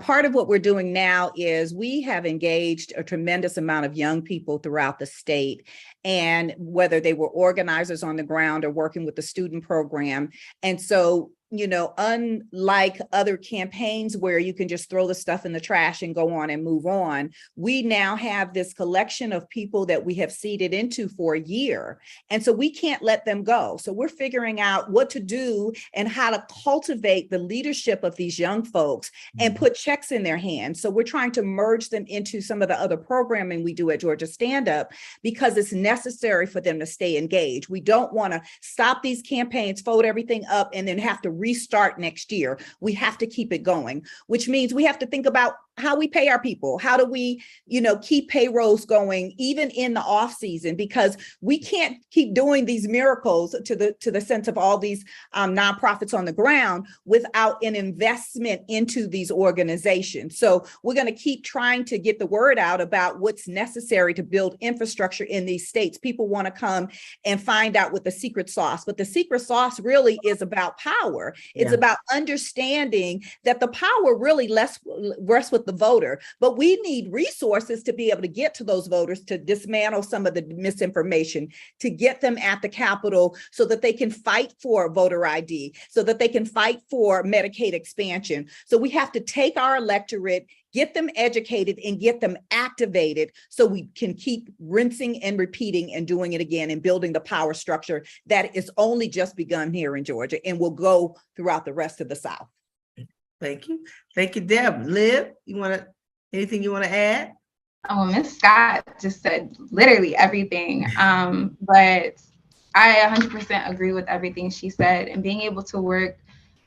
Part of what we're doing now is we have engaged a tremendous amount of young people throughout the state, and whether they were organizers on the ground or working with the student program. And so, unlike other campaigns where you can just throw the stuff in the trash and go on and move on, we now have this collection of people that we have seeded into for a year. And so we can't let them go. So we're figuring out what to do and how to cultivate the leadership of these young folks and put checks in their hands. So we're trying to merge them into some of the other programming we do at Georgia Stand Up because it's necessary for them to stay engaged. We don't want to stop these campaigns, fold everything up, and then have to restart next year. We have to keep it going, which means we have to think about we pay our people. How do we, keep payrolls going even in the off season? Because we can't keep doing these miracles to the sense of all these nonprofits on the ground without an investment into these organizations. So we're going to keep trying to get the word out about what's necessary to build infrastructure in these states. People want to come and find out what the secret sauce, but the secret sauce really is about power. It's about understanding that the power really rests with the voter, but we need resources to be able to get to those voters, to dismantle some of the misinformation, to get them at the Capitol so that they can fight for voter ID, so that they can fight for Medicaid expansion. So we have to take our electorate, get them educated, and get them activated so we can keep rinsing and repeating and doing it again and building the power structure that is only just begun here in Georgia and will go throughout the rest of the South. Thank you. Thank you, Deb. Liv, anything you want to add? Oh, Ms. Scott just said literally everything. But I 100% agree with everything she said, and being able to work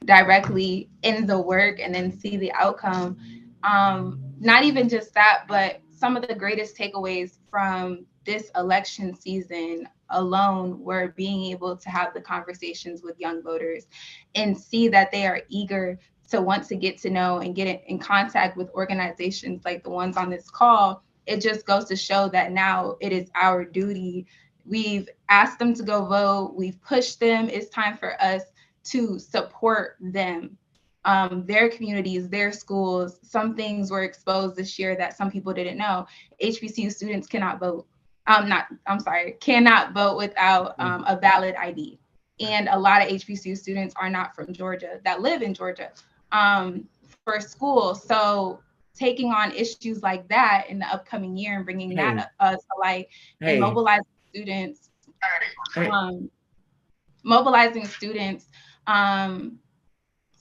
directly in the work and then see the outcome. Not even just that, but some of the greatest takeaways from this election season alone were being able to have the conversations with young voters and see that they are eager to want to get to know and get in contact with organizations like the ones on this call. It just goes to show that now it is our duty. We've asked them to go vote. We've pushed them. It's time for us to support them, their communities, their schools. Some things were exposed this year that some people didn't know. HBCU students cannot vote. Cannot vote without a valid ID. And a lot of HBCU students are not from Georgia, that live in Georgia for school. So taking on issues like that in the upcoming year and bringing that to light and mobilizing students,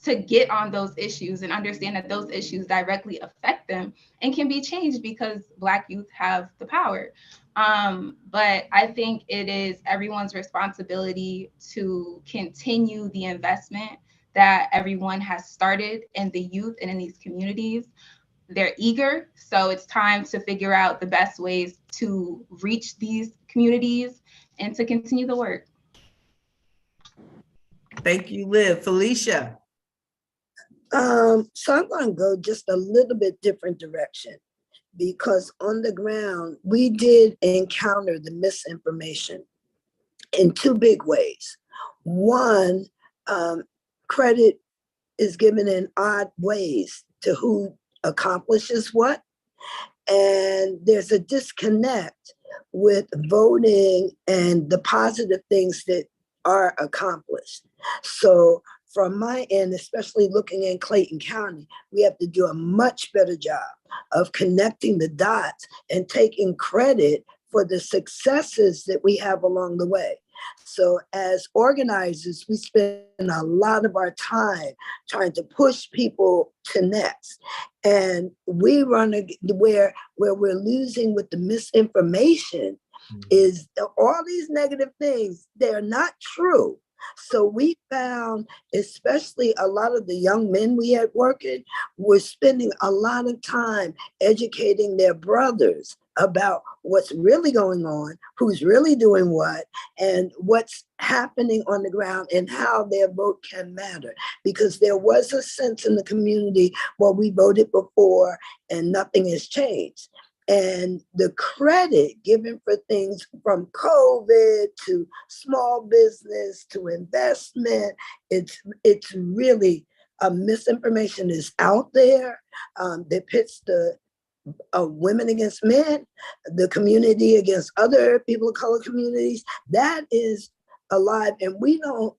to get on those issues and understand that those issues directly affect them and can be changed because Black youth have the power. But I think it is everyone's responsibility to continue the investment that everyone has started in the youth and in these communities. They're eager, so it's time to figure out the best ways to reach these communities and to continue the work. Thank you, Liv. Felicia. So I'm going to go just a little bit different direction, because on the ground, we did encounter the misinformation in two big ways. One, credit is given in odd ways to who accomplishes what. And there's a disconnect with voting and the positive things that are accomplished. So from my end, especially looking in Clayton County, we have to do a much better job of connecting the dots and taking credit for the successes that we have along the way. So as organizers, we spend a lot of our time trying to push people to next. And we run where we're losing with the misinformation is all these negative things. They're not true. So we found, especially a lot of the young men we had working, were spending a lot of time educating their brothers about what's really going on, who's really doing what, and what's happening on the ground and how their vote can matter. Because there was a sense in the community, well, we voted before and nothing has changed. And the credit given for things from COVID to small business to investment, it's really misinformation is out there that pits the women against men, the community against other people of color communities. That is alive, and we don't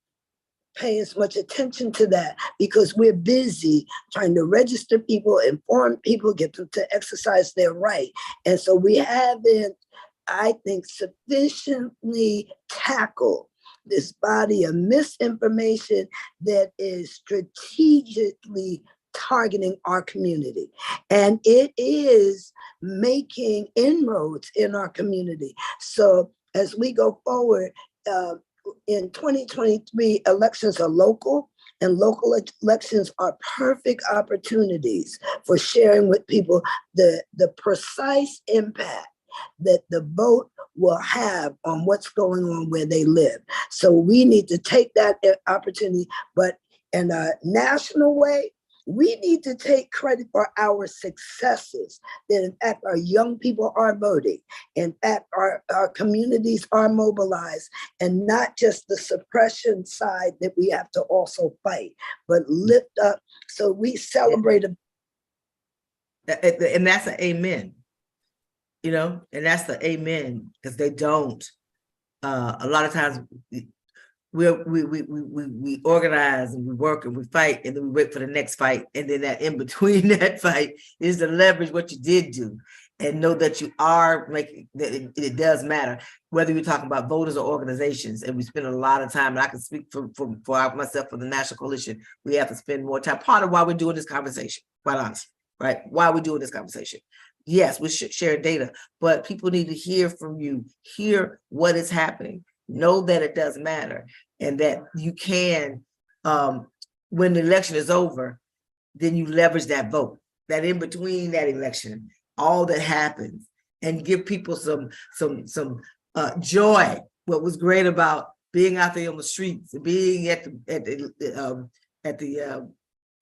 pay as much attention to that because we're busy trying to register people, inform people, get them to exercise their right. And so we haven't, I think, sufficiently tackled this body of misinformation that is strategically targeting our community. And it is making inroads in our community. So as we go forward, in 2023, elections are local And local elections are perfect opportunities for sharing with people the precise impact that the vote will have on what's going on where they live. So we need to take that opportunity, but in a national way, we need to take credit for our successes, that in fact our young people are voting, in fact our communities are mobilized, and not just the suppression side that we have to also fight, but lift up. So we celebrate. And that's an amen, you know, and that's the amen, because they don't. A lot of times we organize and we work and we fight, and then we wait for the next fight, and then that in between that fight is to leverage what you did do and know that you are making that it does matter, whether you're talking about voters or organizations. And we spend a lot of time, and I can speak for myself, for the National Coalition, we have to spend more time. Part of why we're doing this conversation, quite honestly, right? Why we're doing this conversation. Yes, we should share data, but people need to hear from you, hear what is happening, know that it does matter, and that you can, when the election is over, then you leverage that vote, that in between that election, all that happens, and give people some joy. What was great about being out there on the streets, and being at the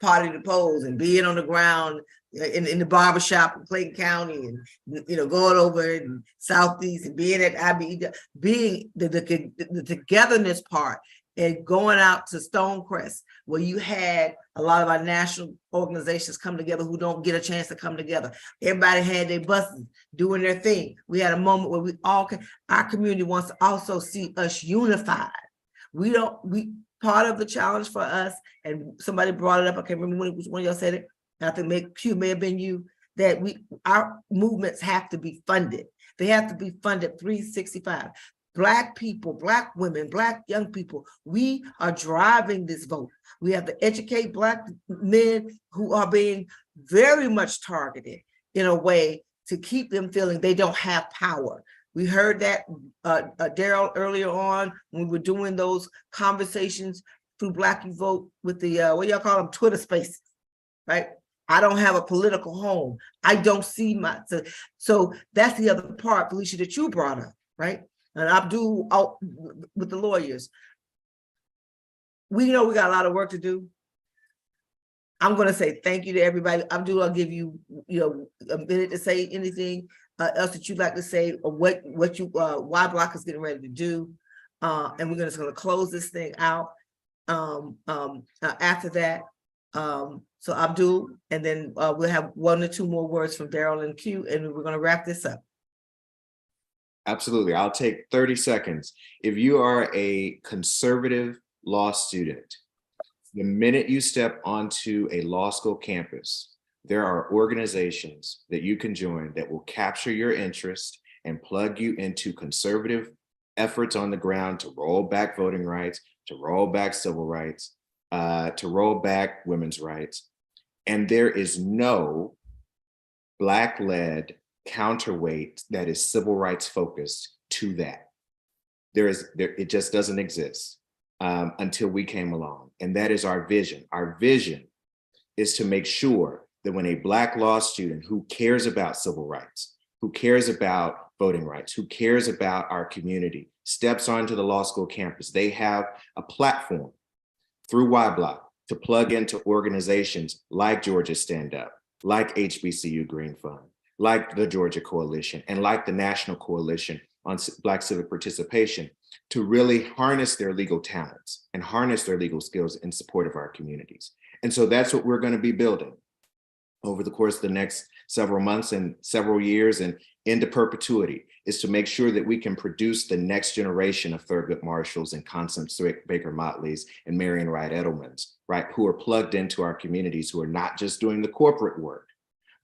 party to polls, and being on the ground in the barbershop in Clayton County, and going over in Southeast, and being at IBE, being the togetherness part, and going out to Stonecrest, where you had a lot of our national organizations come together who don't get a chance to come together. Everybody had their buses doing their thing. We had a moment where our community wants to also see us unified. Part of the challenge for us, and somebody brought it up, I can't remember which one of y'all said it, I think Q may have been you, that our movements have to be funded. They have to be funded 365. Black people, Black women, Black young people, we are driving this vote. We have to educate Black men who are being very much targeted in a way to keep them feeling they don't have power. We heard that, Daryl, earlier on when we were doing those conversations through Black You Vote with the, what y'all call them, Twitter spaces, right? I don't have a political home. I don't see so that's the other part, Felicia, that you brought up, right? And Abdul with the lawyers. We know we got a lot of work to do. I'm going to say thank you to everybody. Abdul, I'll give you, a minute to say anything else that you'd like to say, or why Block is getting ready to do. And we're just going to close this thing out after that. So Abdul, and then we'll have 1 or 2 more words from Daryl and Q, and we're going to wrap this up. Absolutely. I'll take 30 seconds. If you are a conservative law student, the minute you step onto a law school campus, there are organizations that you can join that will capture your interest and plug you into conservative efforts on the ground to roll back voting rights, to roll back civil rights, to roll back women's rights. And there is no Black-led counterweight that is civil rights focused to that. It just doesn't exist until we came along. And that is our vision. Our vision is to make sure that when a Black law student who cares about civil rights, who cares about voting rights, who cares about our community, steps onto the law school campus, they have a platform through YBlock to plug into organizations like Georgia Stand Up, like HBCU Green Fund, like the Georgia Coalition, and like the National Coalition on Black Civic Participation, to really harness their legal talents and harness their legal skills in support of our communities. And so that's what we're going to be building over the course of the next several months and several years and into perpetuity, is to make sure that we can produce the next generation of Thurgood Marshalls and Constance Baker Motleys and Marian Wright Edelmans, right, who are plugged into our communities, who are not just doing the corporate work,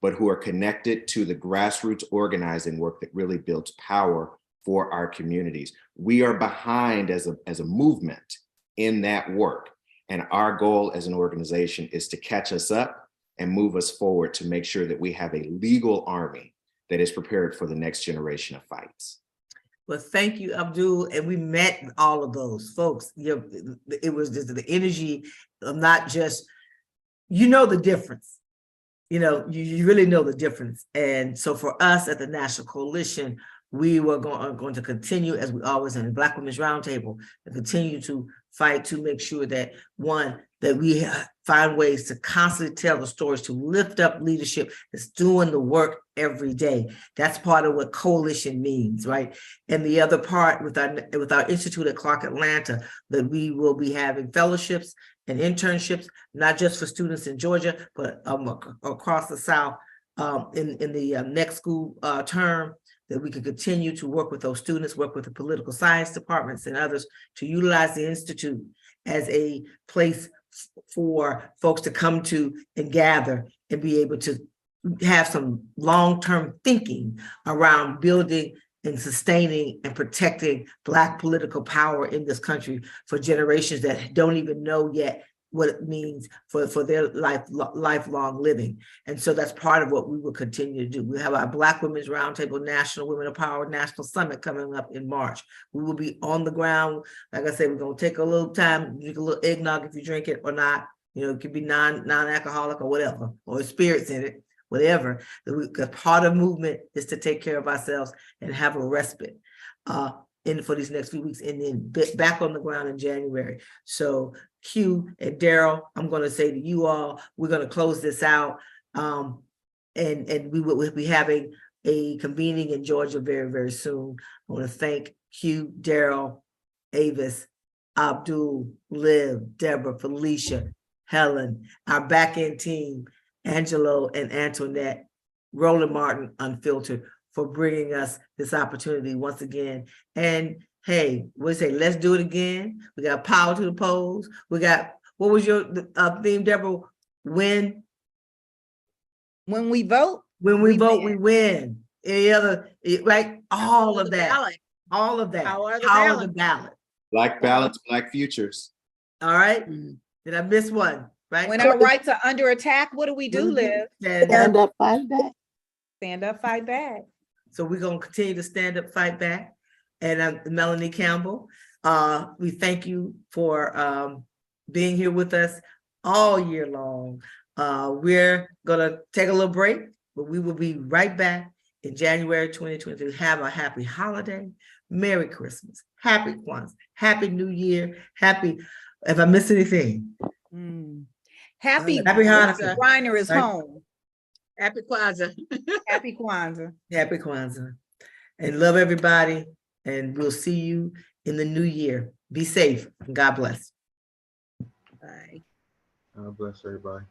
but who are connected to the grassroots organizing work that really builds power for our communities. We are behind as a movement in that work. And our goal as an organization is to catch us up and move us forward to make sure that we have a legal army that is prepared for the next generation of fights. Well, thank you, Abdul. And we met all of those folks. It was just the energy not just, you know, the difference. You know, you really know the difference. And so for us at the National Coalition, we were going to continue, as we always in the Black Women's Roundtable, and continue to fight to make sure that, one, that we find ways to constantly tell the stories, to lift up leadership that's doing the work every day. That's part of what coalition means, right? And the other part with our institute at Clark Atlanta, that we will be having fellowships and internships, not just for students in Georgia, but across the South in the next school term, that we could continue to work with those students, work with the political science departments and others to utilize the Institute as a place for folks to come to and gather and be able to have some long-term thinking around building and sustaining and protecting Black political power in this country for generations that don't even know yet what it means for their lifelong living. And so that's part of what we will continue to do. We have our Black Women's Roundtable National Women of Power National Summit coming up in March. We will be on the ground. Like I said, we're gonna take a little time, drink a little eggnog if you drink it or not. You know, it could be non-alcoholic or whatever, or spirits in it, whatever. Because part of movement is to take care of ourselves and have a respite for these next few weeks, and then back on the ground in January. So Q and Daryl, I'm going to say to you all, we're going to close this out, and we will be having a convening in Georgia very, very soon. I want to thank Q, Daryl, Avis, Abdul, Liv, Deborah, Felicia, Helen, our back end team, Angelo and Antoinette, Roland Martin, Unfiltered, for bringing us this opportunity once again. And hey, we say, let's do it again. We got power to the polls. We got, what was your theme, Deborah? When we vote, we vote, we win. Any other, right? All of that. Ballot. All of that. Power of the Power of ballot. the ballot. Black ballots, Black futures. All right. Did I miss one? Right. when our rights are under attack, what do we do, Liv? Stand up, fight back. Stand up, fight back. So we're going to continue to stand up, fight back. And I'm Melanie Campbell. We thank you for being here with us all year long. We're going to take a little break, but we will be right back in January 2023. Have a happy holiday. Merry Christmas. Happy Kwanzaa. Happy New Year. Happy, if I miss anything. Happy Hanukkah. Reiner is Right. home. Happy Kwanzaa. Happy Kwanzaa. Happy Kwanzaa. And love everybody. And we'll see you in the new year. Be safe. And God bless. Bye. God bless everybody.